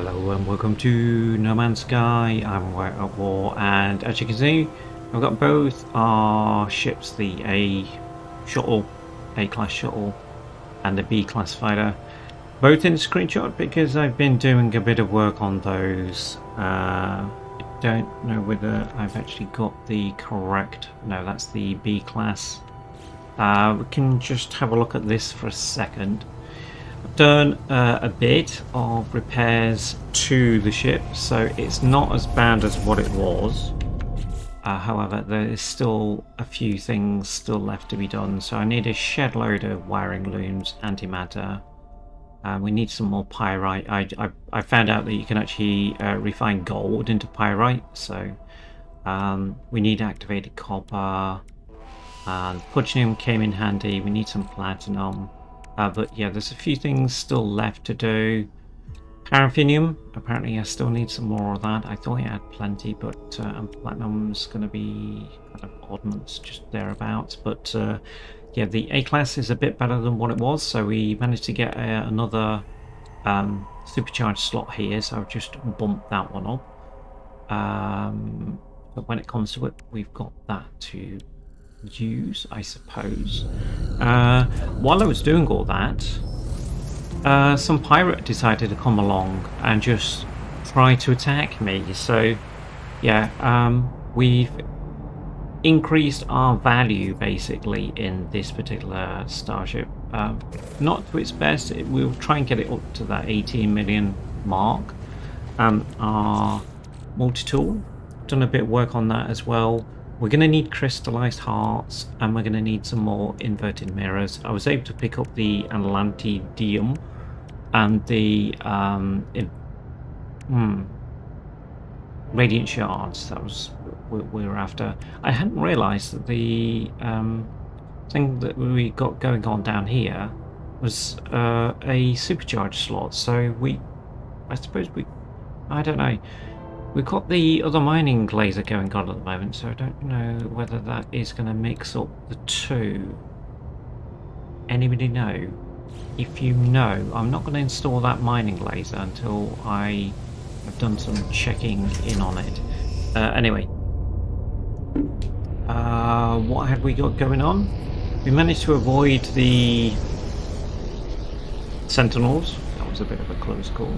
Hello and welcome to No Man's Sky. I'm White at War, and as you can see, I've got both our ships, the A-class shuttle, and the B-class fighter, both in a screenshot because I've been doing a bit of work on those. I don't know whether I've actually got the correct. No, that's the B-class. We can just have a look at this for a second. Done a bit of repairs to the ship, so it's not as bad as what it was. However, there is still a few things still left to be done, so I need a shed load of wiring looms, antimatter. We need some more pyrite. I found out that you can actually refine gold into pyrite, so we need activated copper. Pudgeonium came in handy. We need some platinum. But yeah, there's a few things still left to do. Paraffinium, apparently I still need some more of that. I thought I had plenty, but platinum's going to be kind of odd months, just thereabouts. But yeah, the A-class is a bit better than what it was, so we managed to get another supercharged slot here, so I've just bumped that one up. But when it comes to it, we've got that to use, I suppose. While I was doing all that, some pirate decided to come along and just try to attack me. So yeah, we've increased our value basically in this particular starship. Not to its best. We'll try and get it up to that 18 million mark. Our multi-tool, done a bit of work on that as well. We're going to need crystallized hearts, and we're going to need some more inverted mirrors. I was able to pick up the Atlantidium and the radiant shards. That was what we were after. I hadn't realized that the thing that we got going on down here was a supercharged slot. So I suppose I don't know. We've got the other mining laser going on at the moment, so I don't know whether that is going to mix up the two. Anybody know? If you know, I'm not going to install that mining laser until I have done some checking in on it. Anyway, what have we got going on? We managed to avoid the Sentinels. That was a bit of a close call.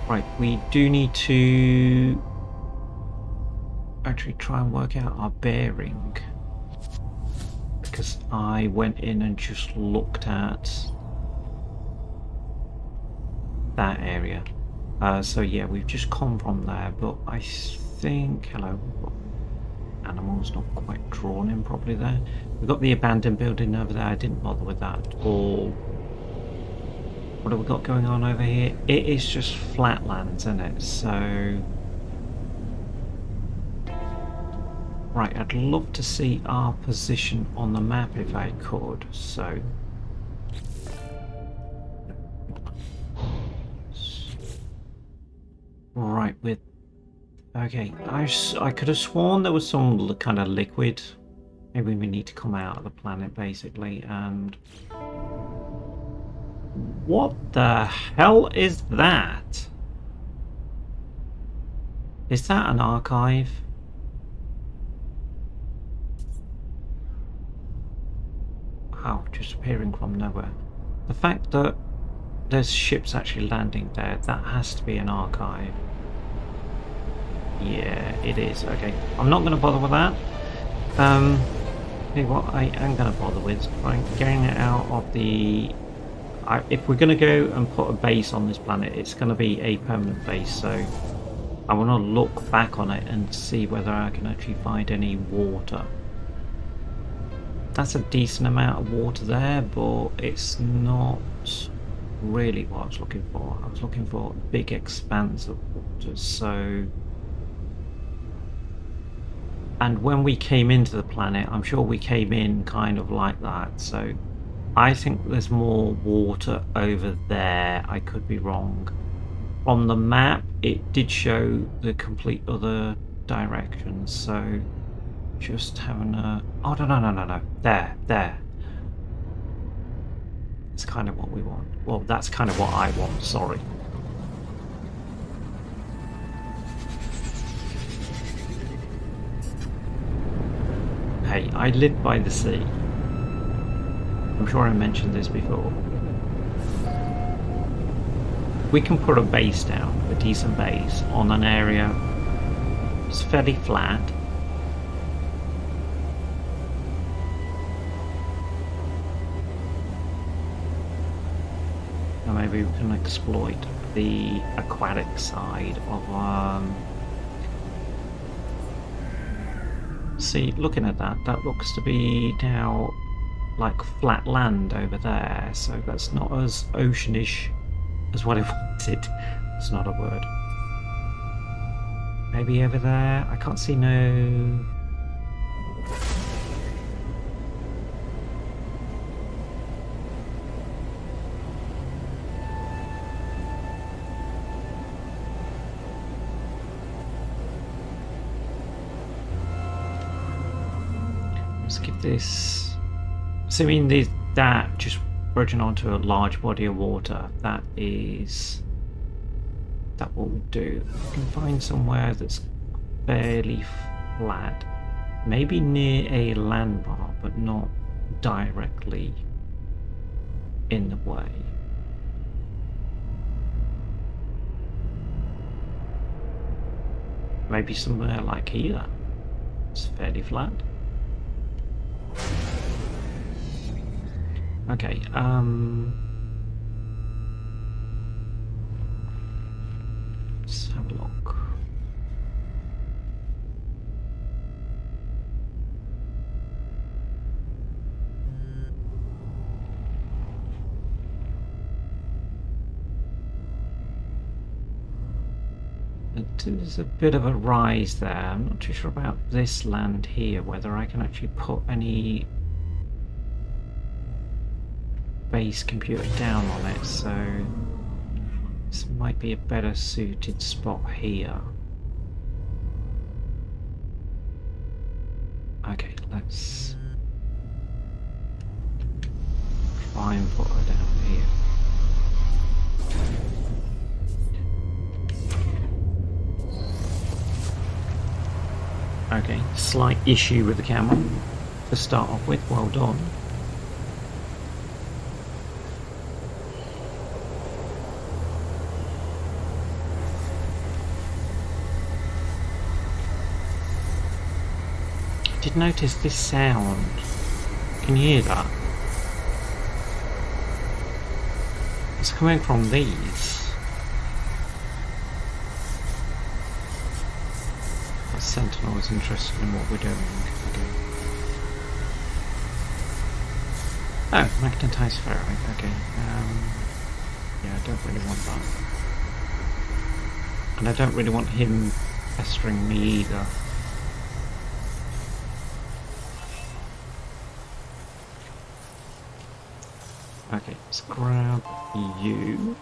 Right, we do need to actually try and work out our bearing, because I went in and just looked at that area. So yeah, we've just come from there, but I think, hello, animals not quite drawn in properly there. We've got the abandoned building over there. I didn't bother with that at all. What have we got going on over here? It is just flatlands, isn't it? So right, I'd love to see our position on the map if I could. So right, with okay, I could have sworn there was some kind of liquid. Maybe we need to come out of the planet basically. And what the hell is that? Is that an archive? Oh, just appearing from nowhere. The fact that there's ships actually landing there, that has to be an archive. Yeah, it is. Okay, I'm not going to bother with that. Okay, what I am going to bother with is getting it out of the... if we're going to go and put a base on this planet, it's going to be a permanent base, so I want to look back on it and see whether I can actually find any water. That's a decent amount of water there, but it's not really what I was looking for. I was looking for a big expanse of water, so... And when we came into the planet, I'm sure we came in kind of like that, so... I think there's more water over there. I could be wrong. On the map, it did show the complete other direction, so just having a... Oh, no. There. It's kind of what we want. Well, that's kind of what I want, sorry. Hey, I live by the sea. I'm sure I mentioned this before. We can put a base down, a decent base, on an area that's fairly flat. And maybe we can exploit the aquatic side of see, looking at that, that looks to be now like flat land over there, so that's not as oceanish as what I wanted. It's not a word. Maybe over there? I can't see no... Let's give this... Assuming that just verging onto a large body of water, that will do. You can find somewhere that's fairly flat, maybe near a landbar, but not directly in the way. Maybe somewhere like here. It's fairly flat. Okay, let's have a look. There's a bit of a rise there. I'm not too sure about this land here, whether I can actually put any base computer down on it, so this might be a better suited spot here. Okay, let's try and put her down here. Okay, slight issue with the camera to start off with, well done. I did notice this sound. Can you hear that? It's coming from these. That Sentinel is interested in what we're doing. Oh, magnetized ferrite. Okay. Yeah, I don't really want that. And I don't really want him pestering me either. Okay, let's grab you.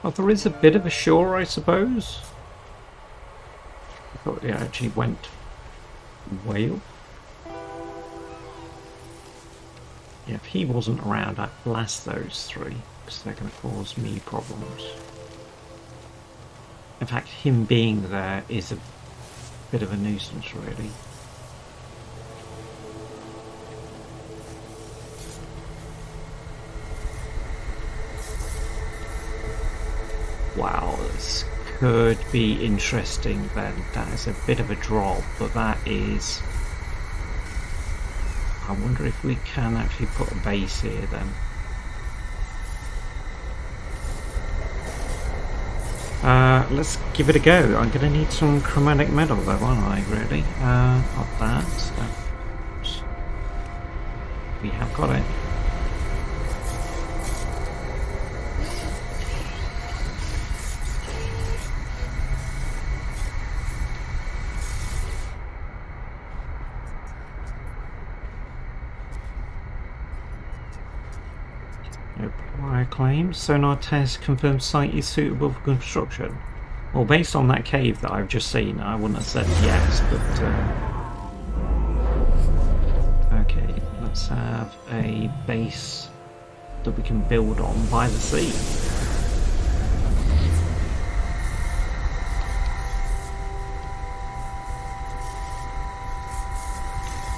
Oh, there is a bit of a shore, I suppose. I thought it actually went whale. Yeah, if he wasn't around, I'd blast those three, because they're going to cause me problems. In fact, him being there is a bit of a nuisance, really. Wow, this could be interesting then. That is a bit of a drop, but that is... I wonder if we can actually put a base here then. Let's give it a go. I'm going to need some chromatic metal though, aren't I, really? Of that. So we have got it. Prior claims. Sonar test confirms site is suitable for construction. Well, based on that cave that I've just seen, I wouldn't have said yes, but Okay, let's have a base that we can build on by the sea.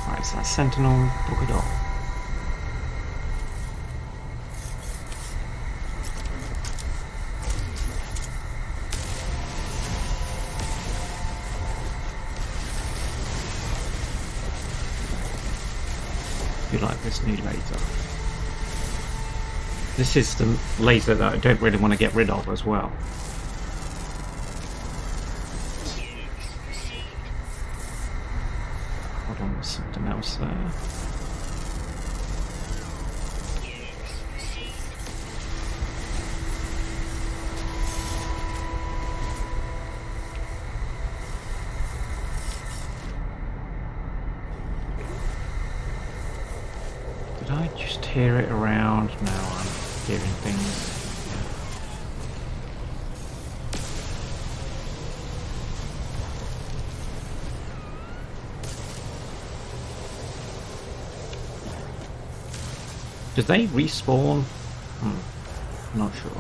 Right, so that's Sentinel, Boogador. You like this new laser? This is the laser that I don't really want to get rid of as well. Hold on, there's something else there. Did I just hear it around? No, I'm hearing things. Do they respawn? Not sure.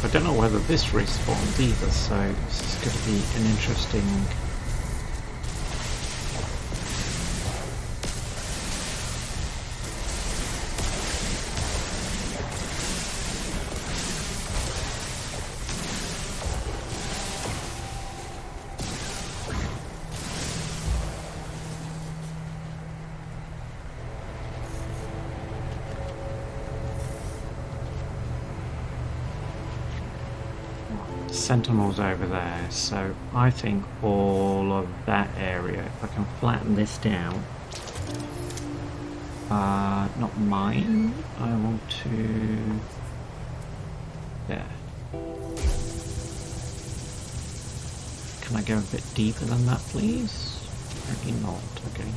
I don't know whether this respawns either, so this is going to be an interesting... Sentinels over there, so I think all of that area, if I can flatten this down, not mine, I want to, there. Can I go a bit deeper than that, please? Apparently not, okay.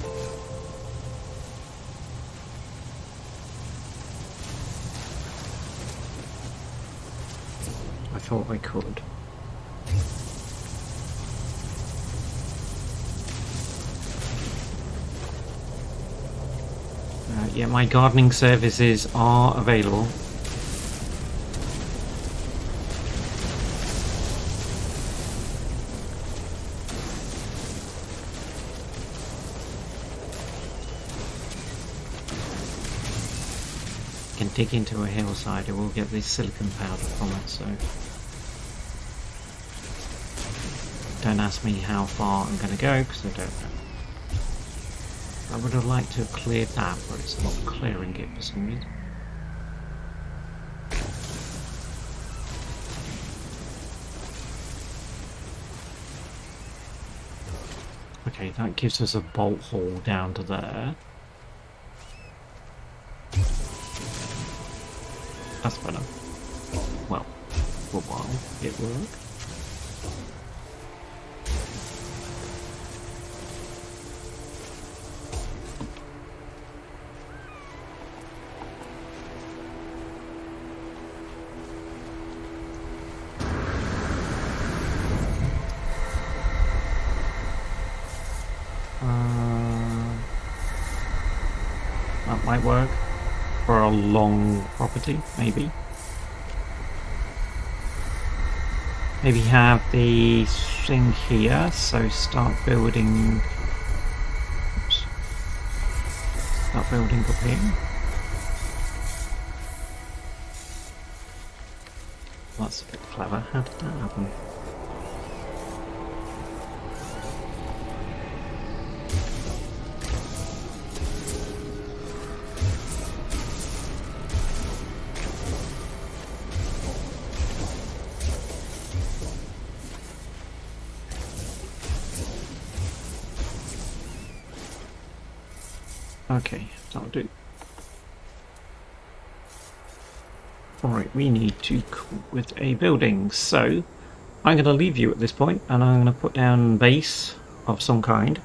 I thought I could. Yeah, my gardening services are available. Can dig into a hillside, I will get this silicon powder from it, so don't ask me how far I'm going to go because I don't know. I would have liked to have cleared that, but it's not clearing it for some reason. Okay, that gives us a bolt hole down to there. That's better. Well, for a while it worked. That might work for a long property, maybe. Maybe have the thing here, so start building. Oops. Start building up here. That's a bit clever. How did that happen? Okay, that'll do. Right, we need to come up with a building. So I'm going to leave you at this point, and I'm going to put down base of some kind.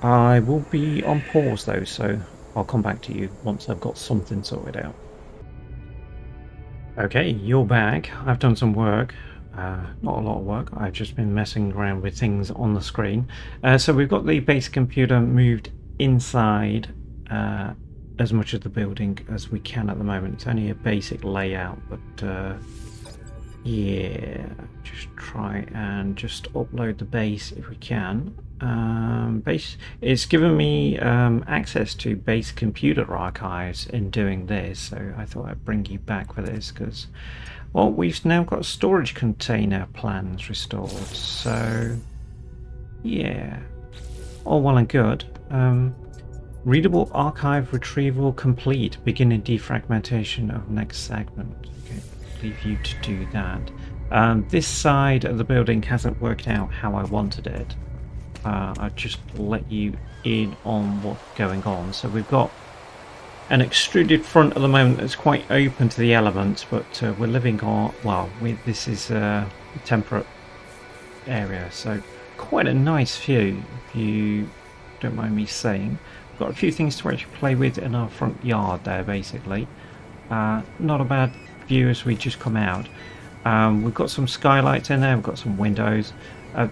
I will be on pause though, so I'll come back to you once I've got something sorted out. Okay, you're back. I've done some work. Not a lot of work. I've just been messing around with things on the screen. So we've got the base computer moved inside as much of the building as we can at the moment. It's only a basic layout, but yeah, just try and just upload the base if we can. Base, it's given me access to base computer archives in doing this, so I thought I'd bring you back for this because, well, we've now got storage container plans restored, so yeah, all well and good. Readable archive retrieval complete. Beginning defragmentation of next segment. Okay, leave you to do that. This side of the building hasn't worked out how I wanted it. I'll just let you in on what's going on. So we've got an extruded front at the moment that's quite open to the elements, but we're living on, well, this is a temperate area, so quite a nice view, if you don't mind me saying. We've got a few things to actually play with in our front yard there, basically. Not a bad view as we just come out. We've got some skylights in there, we've got some windows.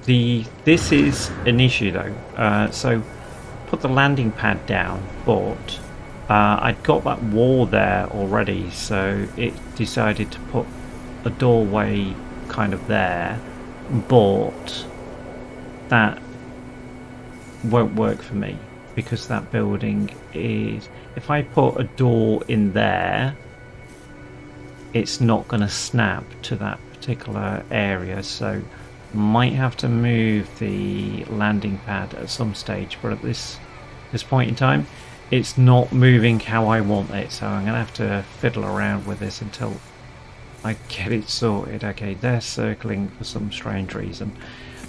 This is an issue though, so put the landing pad down, but I'd got that wall there already, so it decided to put a doorway kind of there, but that won't work for me because that building is, if I put a door in there, it's not going to snap to that particular area, so might have to move the landing pad at some stage, but at this point in time it's not moving how I want it, so I'm gonna have to fiddle around with this until I get it sorted. Okay, they're circling for some strange reason.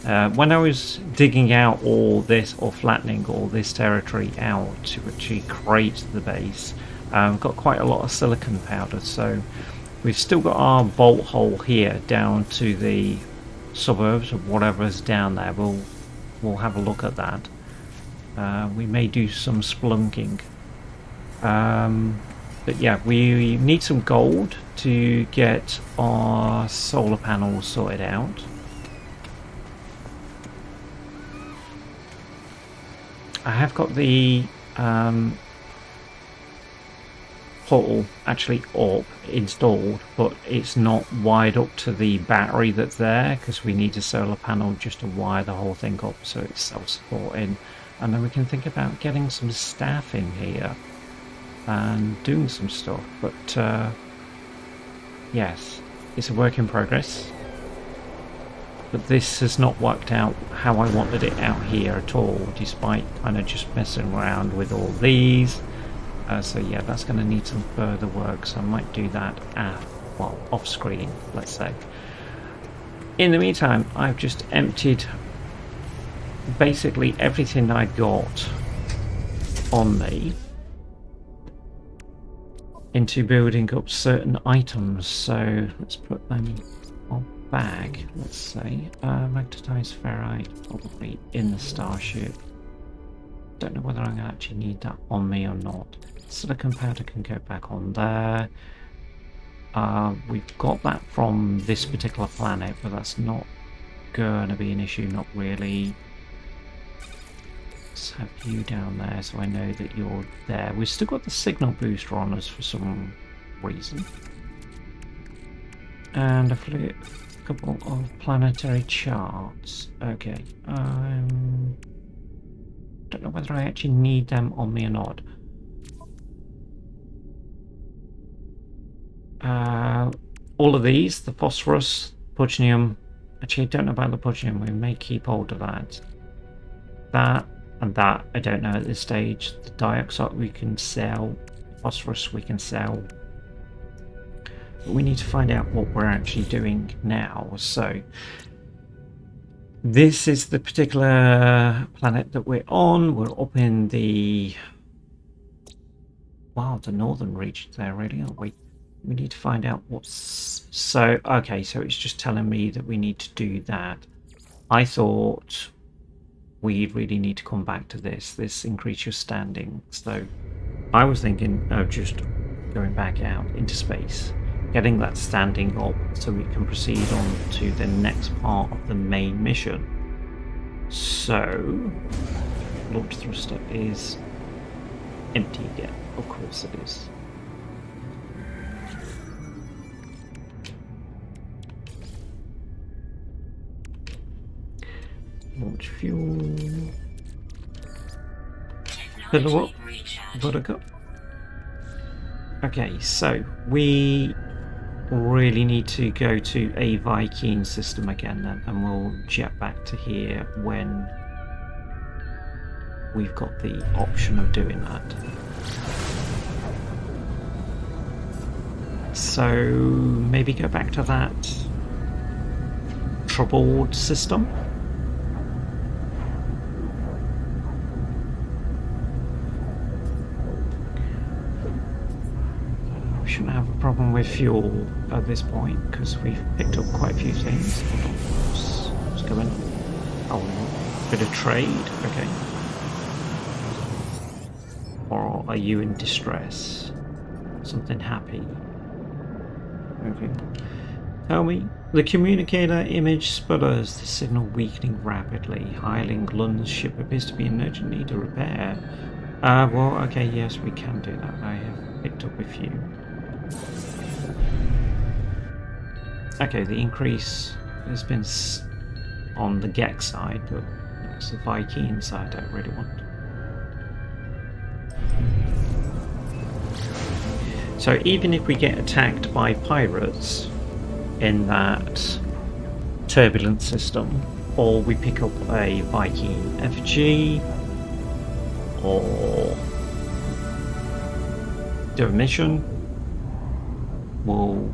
When I was digging out all this, or flattening all this territory out to actually create the base, I've got quite a lot of silicon powder, so we've still got our bolt hole here down to the suburbs or whatever's down there. We'll have a look at that. We may do some splunking, but yeah, we need some gold to get our solar panels sorted out. I have got the portal actually up installed, but it's not wired up to the battery that's there because we need a solar panel just to wire the whole thing up so it's self-supporting, and then we can think about getting some staff in here and doing some stuff. But yes, it's a work in progress, but this has not worked out how I wanted it out here at all, despite kind of just messing around with all these. So yeah, that's going to need some further work, so I might do that off screen, let's say. In the meantime, I've just emptied basically everything I got on me into building up certain items, so let's put them on bag, let's say. Magnetized ferrite, probably in the starship. Don't know whether I'm going to actually need that on me or not. Silicon powder can go back on there. We've got that from this particular planet, but that's not going to be an issue, not really. Let's have you down there so I know that you're there. We've still got the signal booster on us for some reason. And a couple of planetary charts. Okay. Don't know whether I actually need them on me or not. All of these, the phosphorus, pudgeonium. Actually, I don't know about the pudgeonium. We may keep hold of that. That and that, I don't know at this stage. The dioxide we can sell. Phosphorus we can sell. But we need to find out what we're actually doing now. So this is the particular planet that we're on. We're up in the, wow, the northern region there, really, aren't we? we need to find out what's... So, okay, so it's just telling me that we need to do that. I thought we really need to come back to this increase your standing. So I was thinking of just going back out into space, getting that standing up so we can proceed on to the next part of the main mission. So, launch thruster is empty again. Of course it is. Launch fuel. Fill her up. Buttercup. Okay, so we really need to go to a Viking system again then, and we'll jet back to here when we've got the option of doing that. So maybe go back to that troubled system. Shouldn't have a problem with fuel at this point because we've picked up quite a few things. Hold on, what's going on? Oh, bit of trade, okay. Or are you in distress? Something happy? Okay. Tell me. The communicator image sputters, the signal weakening rapidly. Hiling Lund's ship appears to be in urgent need of repair. Well, okay, yes, we can do that. I have picked up a few. Okay, the increase has been on the Gek side, but it's the Viking side I really want. So even if we get attacked by pirates in that turbulent system, or we pick up a Viking effigy, or do a mission, we'll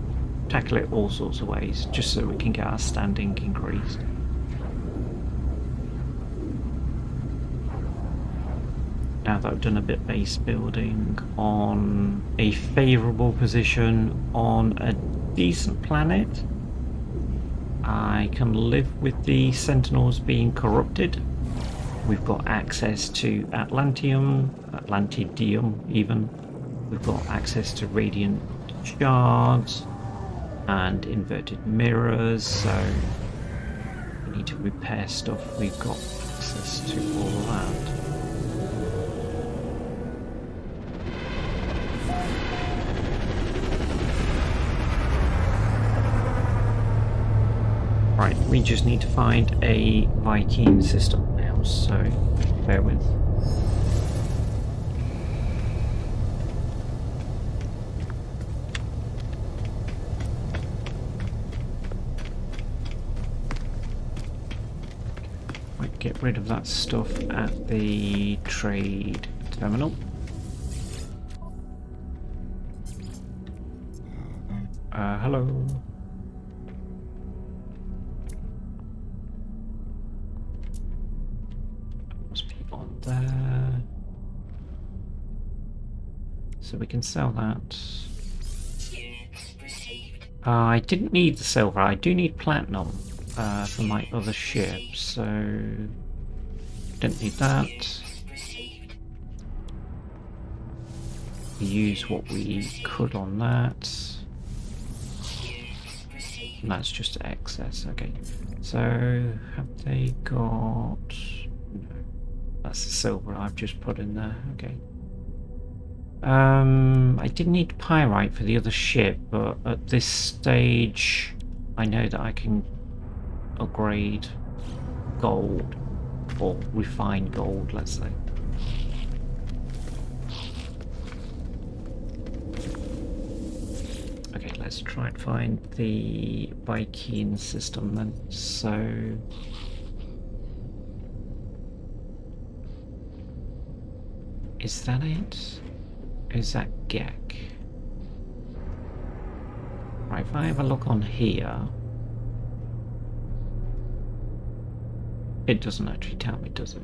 tackle it all sorts of ways just so we can get our standing increased. Now that I've done a bit of base building on a favourable position on a decent planet, I can live with the Sentinels being corrupted. We've got access to Atlantium even. We've got access to Radiant Shards and inverted mirrors, so we need to repair stuff. We've got access to all that. Right, we just need to find a Viking system now, so bear with. Right, get rid of that stuff at the trade terminal. Hello. There. So we can sell that. I didn't need the silver. I do need platinum for my other ship, so didn't need that. We use what we could on that. And that's just excess. Okay. So have they got? No. That's the silver I've just put in there, okay. I did need pyrite for the other ship, but at this stage I know that I can upgrade gold, or refined gold, let's say. Okay, let's try and find the Viking system then. So is that it? Is that Gek? Right, if I have a look on here, it doesn't actually tell me, does it?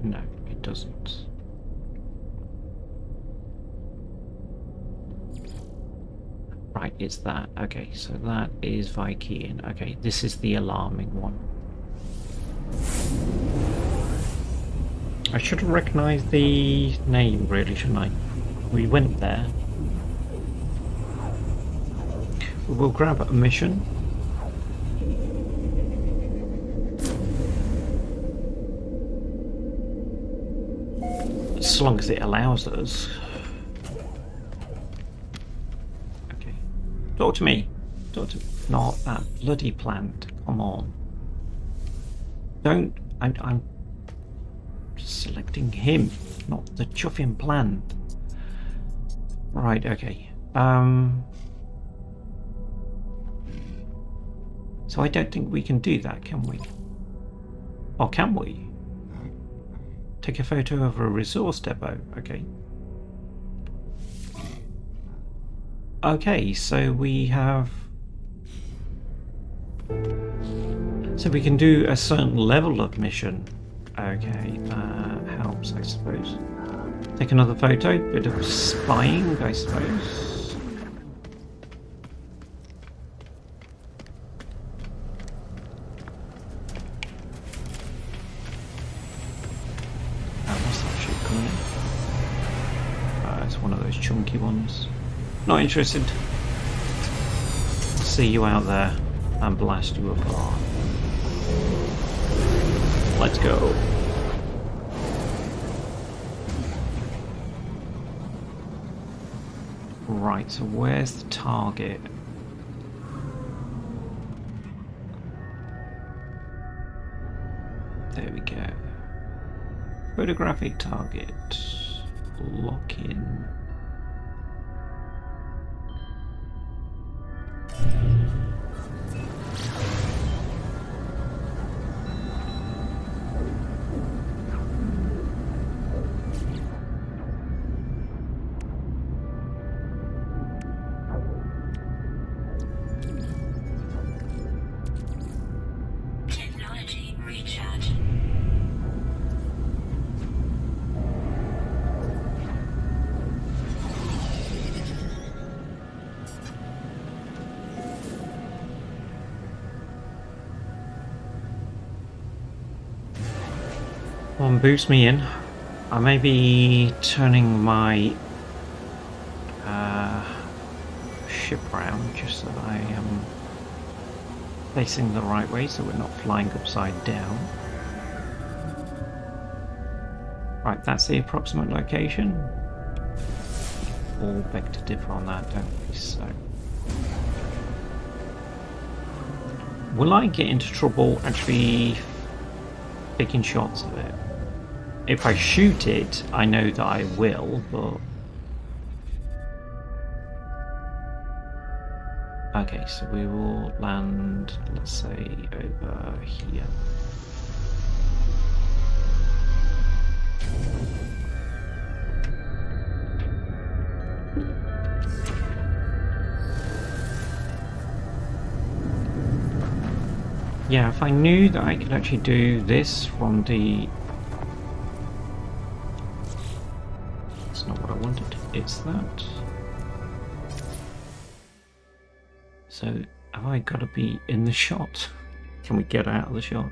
No, it doesn't. Right, it's that. Okay, so that is Vykian. Okay, this is the alarming one. I should have recognised the name, really, shouldn't I? We went there. We'll grab a mission. As long as it allows us. Okay. Talk to me. Talk to me. Not that bloody plant. Come on. Don't. I'm selecting him, not the chuffing plant. Right, okay. So I don't think we can do that, can we? Or can we? Take a photo of a resource depot. Okay. Okay, so we have... So we can do a certain level of mission. Okay, helps, I suppose. Take another photo, bit of spying, I suppose. What's that ship coming in? It's one of those chunky ones. Not interested. See you out there and blast you apart. Let's go. Right, so where's the target? There we go. Photographic target. Lock in. One boost me in. I may be turning my ship around just so that I am facing the right way so we're not flying upside down. Right, that's the approximate location. All beg to differ on that, don't we? So, will I get into trouble actually taking shots of it? If I shoot it, I know that I will, but... Okay, so we will land, let's say, over here. Yeah, if I knew that I could actually do this from the... That's not what I wanted, it's that. So, have I got to be in the shot? Can we get out of the shot?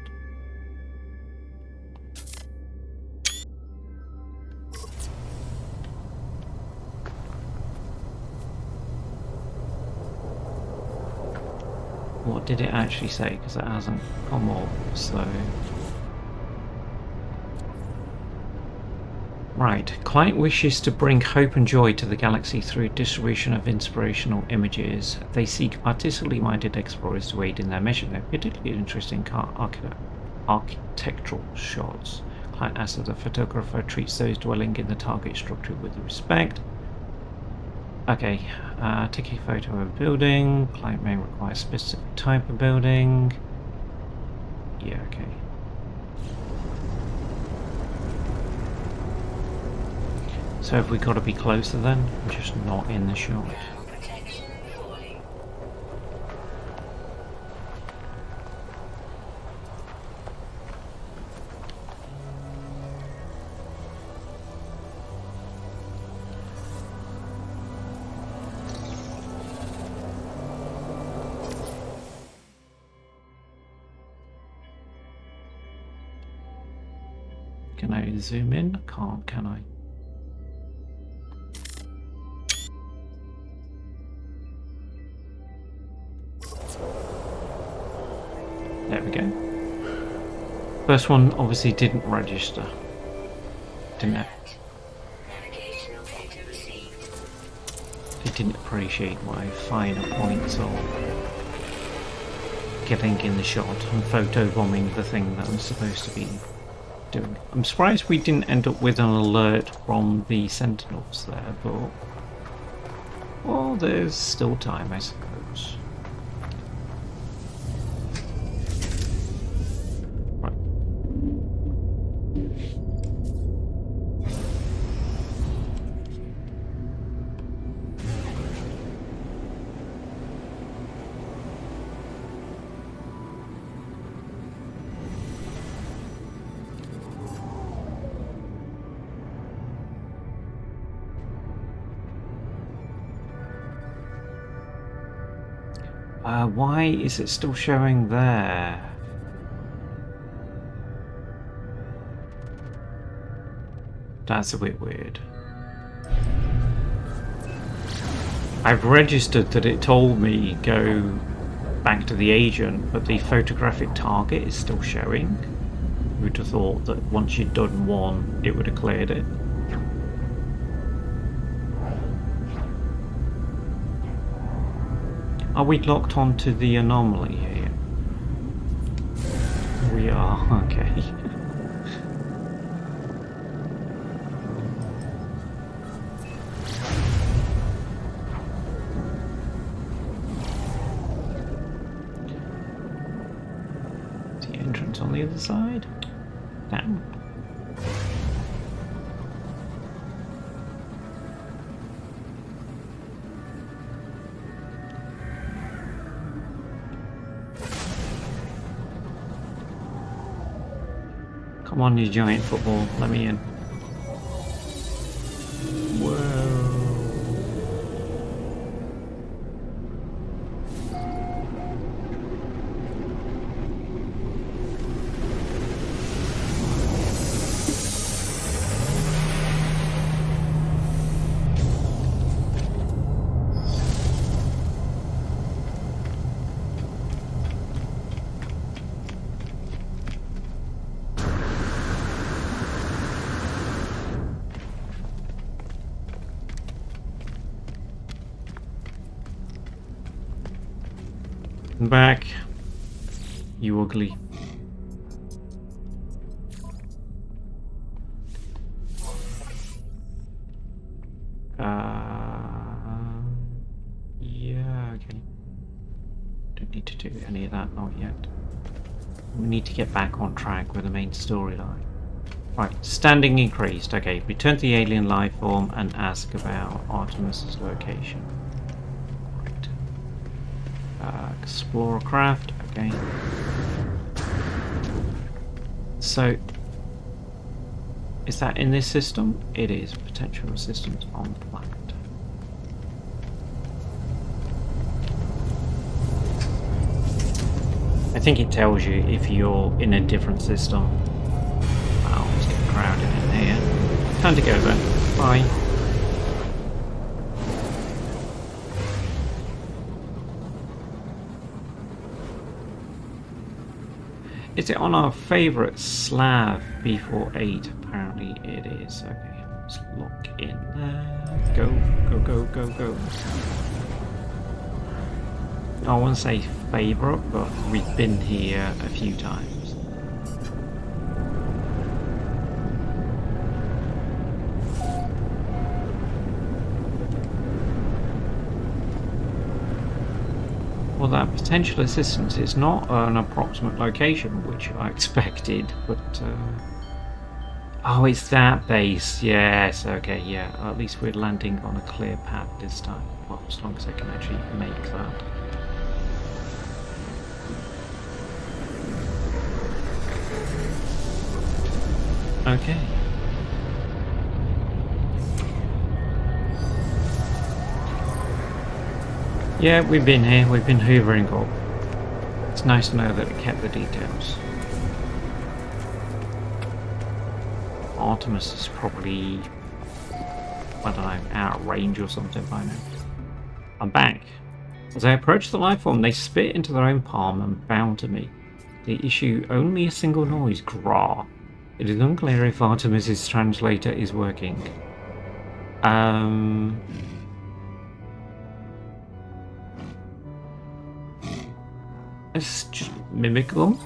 What did it actually say? Because it hasn't come up, so... Right. Client wishes to bring hope and joy to the galaxy through distribution of inspirational images. They seek artistically minded explorers to aid in their mission. They're particularly interesting architectural shots. Client asks that the photographer treats those dwelling in the target structure with respect. Okay, take a photo of a building. Client may require a specific type of building. Yeah, okay. So have we got to be closer then? I'm just not in the shot. Can I zoom in? Can't, can I? There we go. First one obviously didn't register. Didn't it? It didn't appreciate my finer points of getting in the shot and photobombing the thing that I'm supposed to be doing. I'm surprised we didn't end up with an alert from the sentinels there, but well, there's still time, I suppose. Right. Why is it still showing there? That's a bit weird. I've registered that it told me go back to the agent, but the photographic target is still showing. Who'd have thought that once you'd done one, it would have cleared it. Are we locked onto the anomaly here? We are, okay. The entrance on the other side? Damn. Come on, you giant football, let me in. Whoa. Back, you ugly. Yeah, okay. Don't need to do any of that, not yet. We need to get back on track with the main storyline. Right, standing increased. Okay, return to the alien life form and ask about Artemis's location. Explore craft, okay. So, is that in this system? It is. Potential resistance on the planet. I think it tells you if you're in a different system. Wow, it's getting crowded in here. Time to go then. Bye. Is it on our favourite Slav B48? Apparently it is. Okay, let's lock in there. Go, go, go, go, go. I wouldn't say favourite, but we've been here a few times. Well, that potential assistance is not an approximate location, which I expected, but... Oh, it's that base. Yes, okay, yeah. At least we're landing on a clear path this time. Well, as long as I can actually make that. Okay. Yeah, we've been here, we've been hoovering up. It's nice to know that it kept the details. Artemis is probably, I don't know, out of range or something by now. I'm back. As I approach the life form, they spit into their own palm and bow to me. They issue only a single noise, gra. It is unclear if Artemis's translator is working. Let's just mimic them.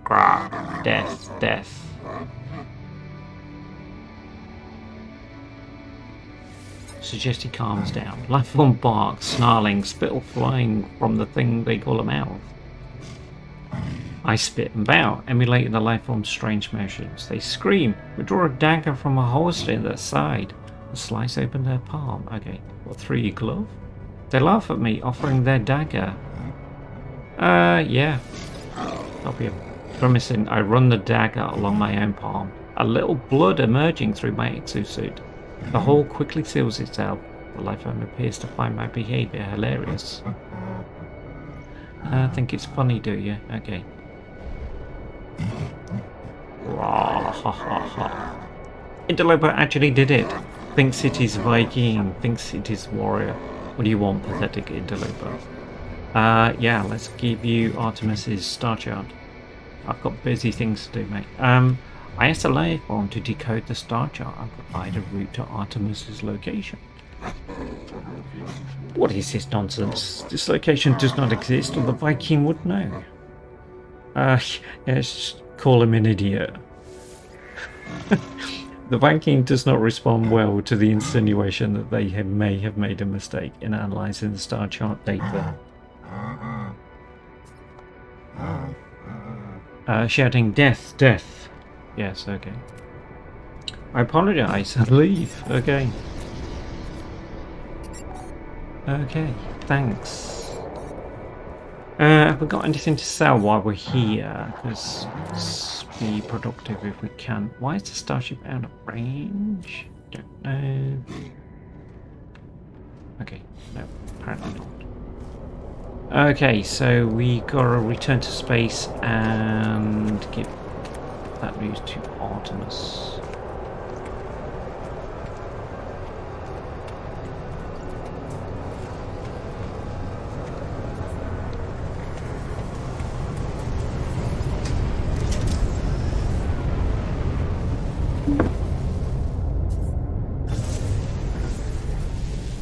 Gra. Death, death. Suggest he calms down. Lifeform barks, snarling, spittle flying from the thing they call a mouth. I spit and bow, emulating the lifeform's strange motions. They scream, withdraw a dagger from a holster in their side, and slice open their palm. Okay, what, through your glove? They laugh at me, offering their dagger. Yeah. I'll be promising I run the dagger along my own palm, a little blood emerging through my exosuit. The hole quickly seals itself. The lifeform appears to find my behavior hilarious. Think it's funny, do you? Okay. Rah, ha ha ha. Interloper actually did it. Thinks it is Viking, thinks it is warrior. What do you want, pathetic interloper? Yeah, let's give you Artemis's star chart. I've got busy things to do, mate. I asked the lifeform to decode the star chart and provide a route to Artemis's location. What is this nonsense? This location does not exist, or the Viking would know. Yes, call him an idiot. The Viking does not respond well to the insinuation that they may have made a mistake in analysing the star chart data. Shouting, death, death. Yes, okay. I apologise and leave. Okay. Okay, thanks. Have we got anything to sell while we're here? Because let's be productive if we can. Why is the starship out of range? Don't know. Okay, no, apparently not. Okay, so we gotta return to space and give that news to Artemis.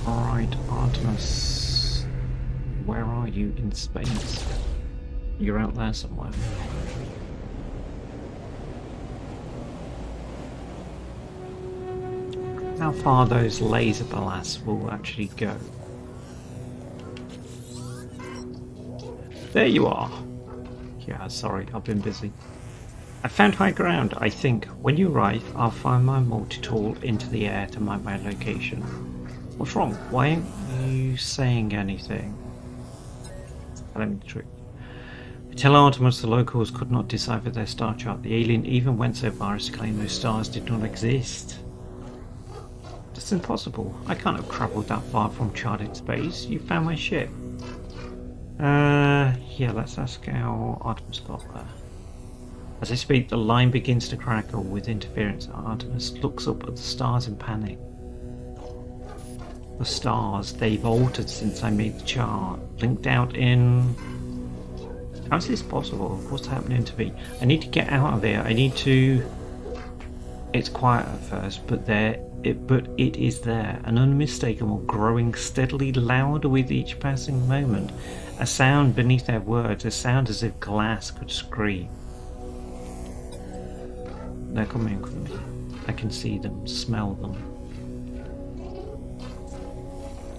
Alright, Artemis. Where are you in space? You're out there somewhere. How far those laser blasts will actually go. There you are. Yeah, sorry, I've been busy. I found high ground, I think. When you arrive, I'll find my multi-tool into the air to mark my location. What's wrong? Why aren't you saying anything? Let me trick. Tell Artemis the locals could not decipher their star chart. The alien even went so far as to claim those stars did not exist. That's impossible. I can't have travelled that far from charted space. You found my ship. Yeah, let's ask how Artemis got there. As I speak, the line begins to crackle with interference. Artemis looks up at the stars in panic. The stars, they've altered since I made the chart. Linked out in... How is this possible? What's happening to me? I need to get out of here. I need to... It's quiet at first, but it is there. An unmistakable, growing steadily louder with each passing moment. A sound beneath their words, a sound as if glass could scream. They're coming for me. I can see them, smell them.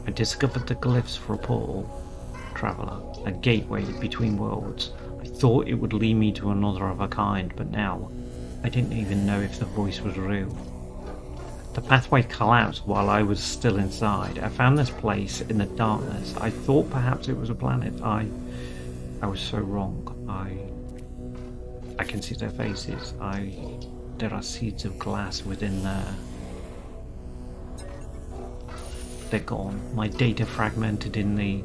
I discovered the glyphs for a portal, traveller, a gateway between worlds. I thought it would lead me to another of a kind, but now I didn't even know if the voice was real. The pathway collapsed while I was still inside. I found this place in the darkness. I thought perhaps it was a planet. I was so wrong. I can see their faces. There are seeds of glass within there. They're gone. My data fragmented in the...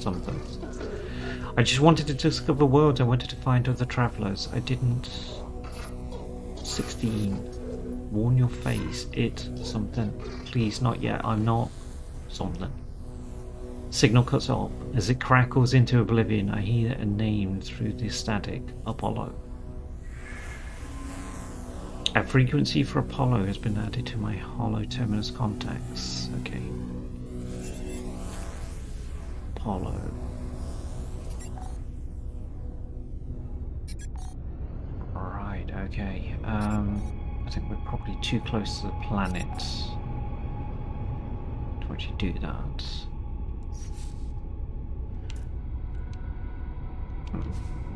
something. I just wanted to discover worlds. I wanted to find other travellers. I didn't... 16. Warn your face. It. Something. Please, not yet. I'm not. Something. Signal cuts off. As it crackles into oblivion, I hear a name through the static. Apollo. A frequency for Apollo has been added to my hollow terminus contacts. Okay. Apollo. Right, okay. I think we're probably too close to the planet to actually do that.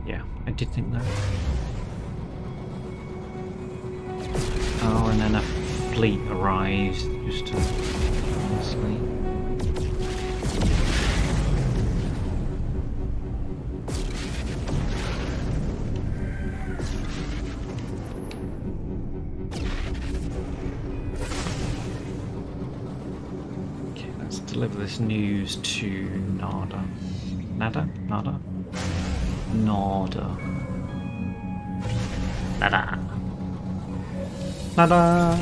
Yeah, I did think that. Oh, and then a fleet arrives just to honestly. Okay, let's deliver this news to Nada. Nada? Nada? Nada. Nada. Nada.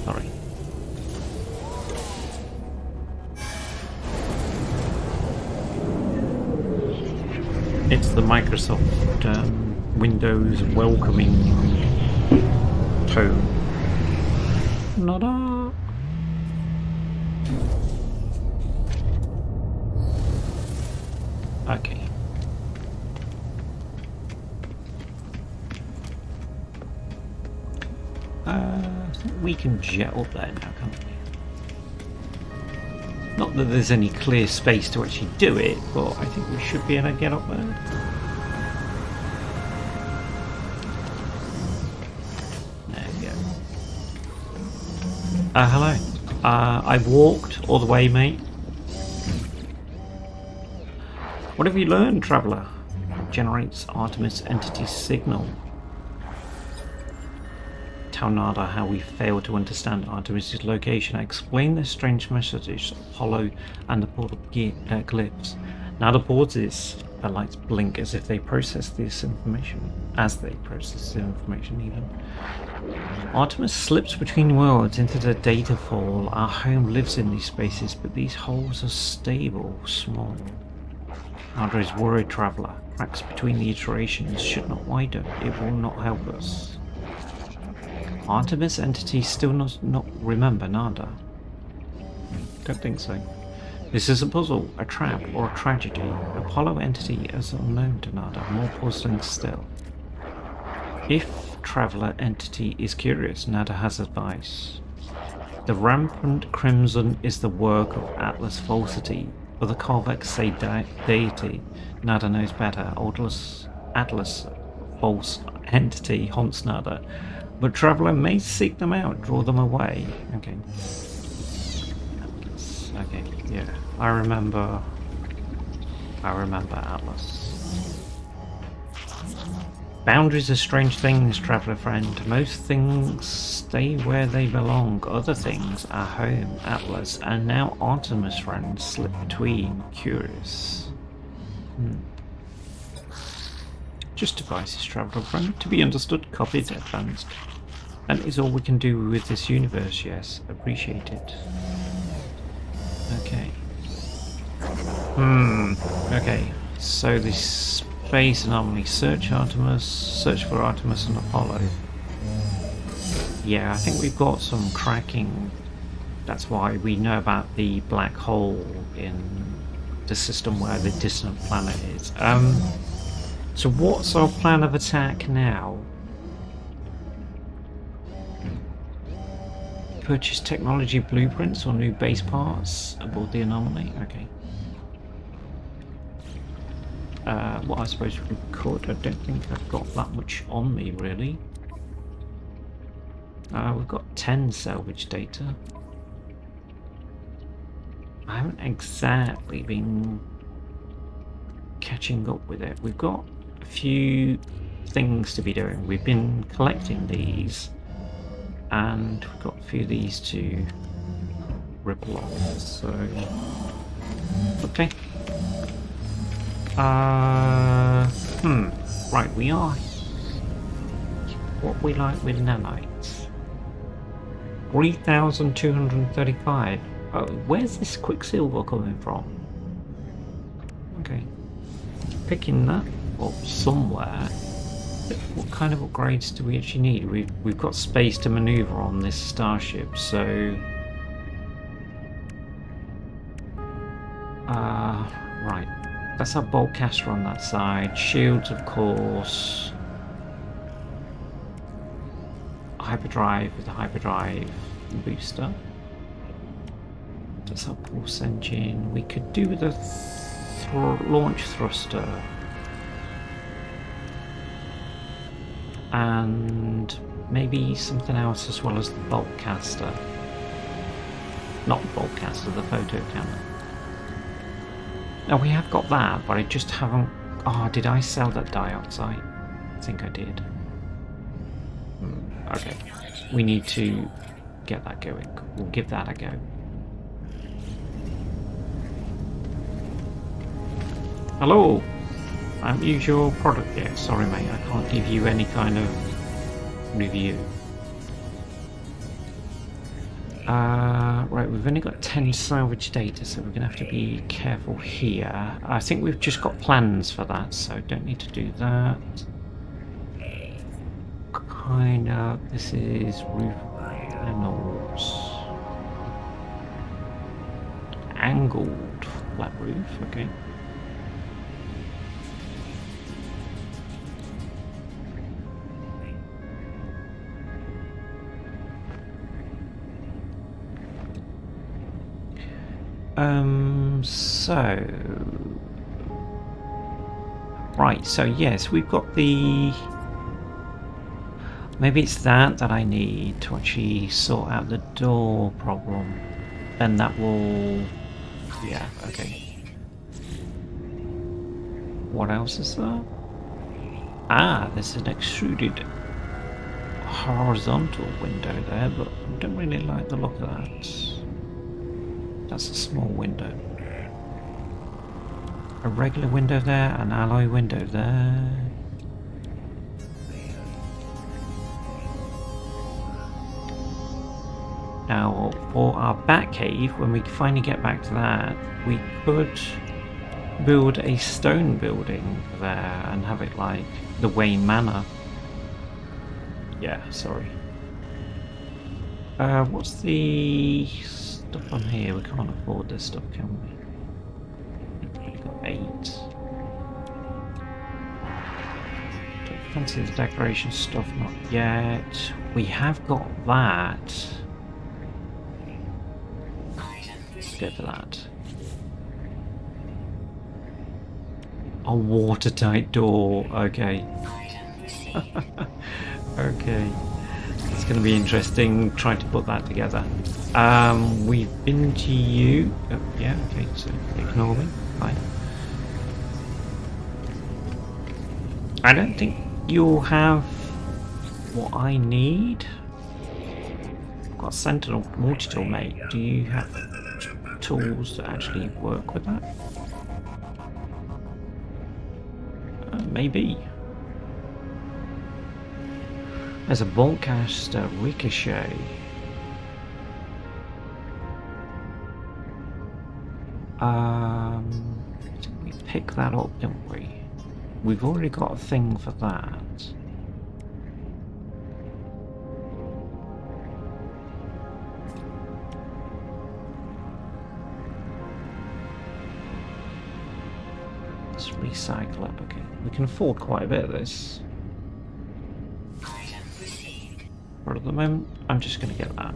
Sorry. It's the Microsoft Windows welcoming tone. Nada. Okay. We can jet up there now, can't we? Not that there's any clear space to actually do it, but I think we should be able to get up there. There we go. Hello. I've walked all the way, mate. What have you learned, traveller? Generates Artemis entity signal. Tell Nada how we failed to understand Artemis' location. I explained the strange messages, Apollo and the portal glyphs. Nada pauses. Her lights blink as if they process this information. As they process the information, even. Artemis slips between worlds into the data fall. Our home lives in these spaces, but these holes are stable, small. Nada is worried, traveller. Cracks between the iterations should not widen. It will not help us. Artemis entity still not remember Nada. Don't think so. This is a puzzle, a trap, or a tragedy. Apollo entity is unknown to Nada, more puzzling still. If traveller entity is curious, Nada has advice. The rampant crimson is the work of Atlas falsity. Other Corvex say deity. Nada knows better. Atlas false entity haunts Nada. But traveller may seek them out, draw them away. Okay. Atlas. Okay, yeah. I remember Atlas. Boundaries are strange things, traveller friend. Most things stay where they belong. Other things are home, Atlas, and now Artemis friend slip between. Curious. Just devices, traveller friend. To be understood, copied, advanced. That is all we can do with this universe, yes. Appreciate it. Okay. Okay. So this space anomaly. Search Artemis. Search for Artemis and Apollo. Yeah, I think we've got some tracking. That's why we know about the black hole in the system where the distant planet is. So what's our plan of attack now? Purchase technology blueprints or new base parts aboard the anomaly. Okay. Well, I suppose we could. I don't think I've got that much on me, really. We've got 10 salvage data. I haven't exactly been catching up with it. We've got a few things to be doing. We've been collecting these, and we've got a few of these to ripple off. So, okay. Right, we are what we like with nanites. 3,235. Oh, where's this quicksilver coming from? Okay. Picking that up somewhere. What kind of upgrades do we actually need? We've got space to maneuver on this starship, so... right. That's our bolt caster on that side. Shields, of course. Hyperdrive with the hyperdrive booster. That's our pulse engine. We could do with a launch thruster. And maybe something else as well as the bolt caster. Not the bolt caster, the photo cannon. Now we have got that, but I just haven't... Oh, did I sell that dioxide? I think I did. Okay, we need to get that going. We'll give that a go. Hello! I haven't used your product yet. Sorry mate, I can't give you any kind of review. Right, we've only got 10 salvage data, so we're going to have to be careful here. I think we've just got plans for that, so don't need to do that. Kind of, this is roof panels. Angled flat roof, okay. Right, so yes, we've got the... Maybe it's that I need to actually sort out the door problem. Then that will... Yeah, okay. What else is there? Ah, there's an extruded horizontal window there, but I don't really like the look of that. That's a small window. A regular window there, an alloy window there. Now, for our bat cave, when we finally get back to that, we could build a stone building there and have it like the Wayne Manor. Yeah, sorry. What's the stuff on here? We can't afford this stuff, can we? We've got 8. Don't fancy the decoration stuff, not yet. We have got that. Let's go for that. A watertight door, okay. Okay. It's going to be interesting trying to put that together. We've been to you. Oh, yeah, okay, so ignore me. Fine. I don't think you'll have what I need. I've got a Sentinel multi-tool, mate. Do you have tools that actually work with that? Maybe. There's a bolt caster ricochet. We pick that up, don't we? We've already got a thing for that. Let's recycle it. Okay, we can afford quite a bit of this. But at the moment, I'm just going to get that.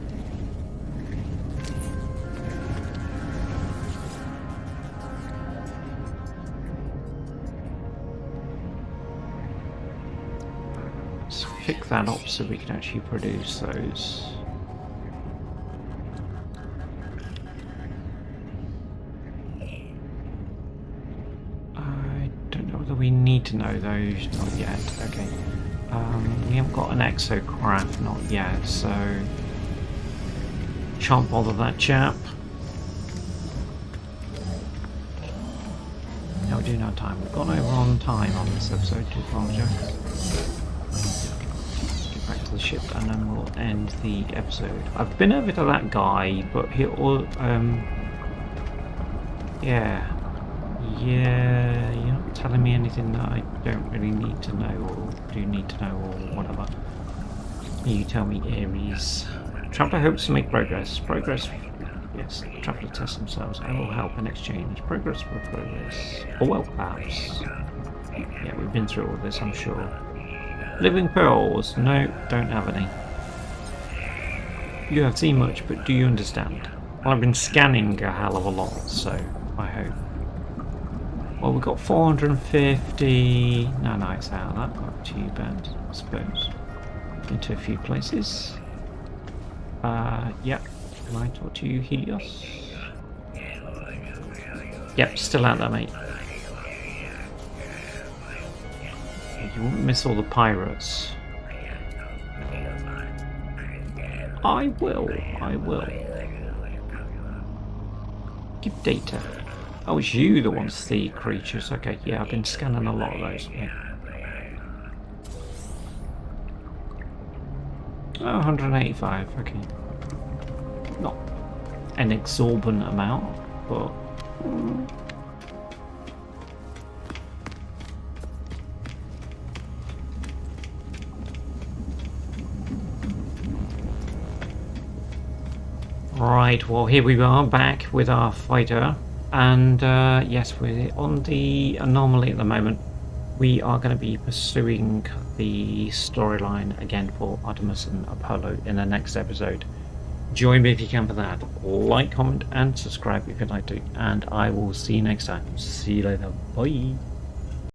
Let's pick that up so we can actually produce those. I don't know whether we need to know those. Not yet. Okay. We haven't got an exocraft, not yet, so shan't bother that chap. No, we're doing our time. We've gone over on time on this episode, too far, Jack. to the ship and then we'll end the episode. I've been over to that guy, but he'll yeah, you're not telling me anything that I don't really need to know or do need to know or whatever. You tell me, Ares. Traveller hopes to make progress. Progress, yes. Traveller tests themselves. I will help in exchange. Progress for progress. Or well, perhaps. Yeah, we've been through all this, I'm sure. Living pearls. No, don't have any. You have seen much, but do you understand? Well, I've been scanning a hell of a lot, so I hope. Well, we've got 450. No nights out. That got too bad, I suppose. Into a few places. Yep. Can I talk to you, Helios? Yep, still out there, mate. You won't miss all the pirates. I will. Give data. Oh, it's you that wants the creatures. Okay, yeah, I've been scanning a lot of those. Yeah. Oh, 185, okay. Not an exorbitant amount, but... Right, well here we are back with our fighter, and yes, we're on the anomaly at the moment. We are going to be pursuing the storyline again for Artemis and Apollo in the next episode. Join me if you can for that. Like, comment and subscribe if you'd like to, and I will see you next time. See you later. Bye.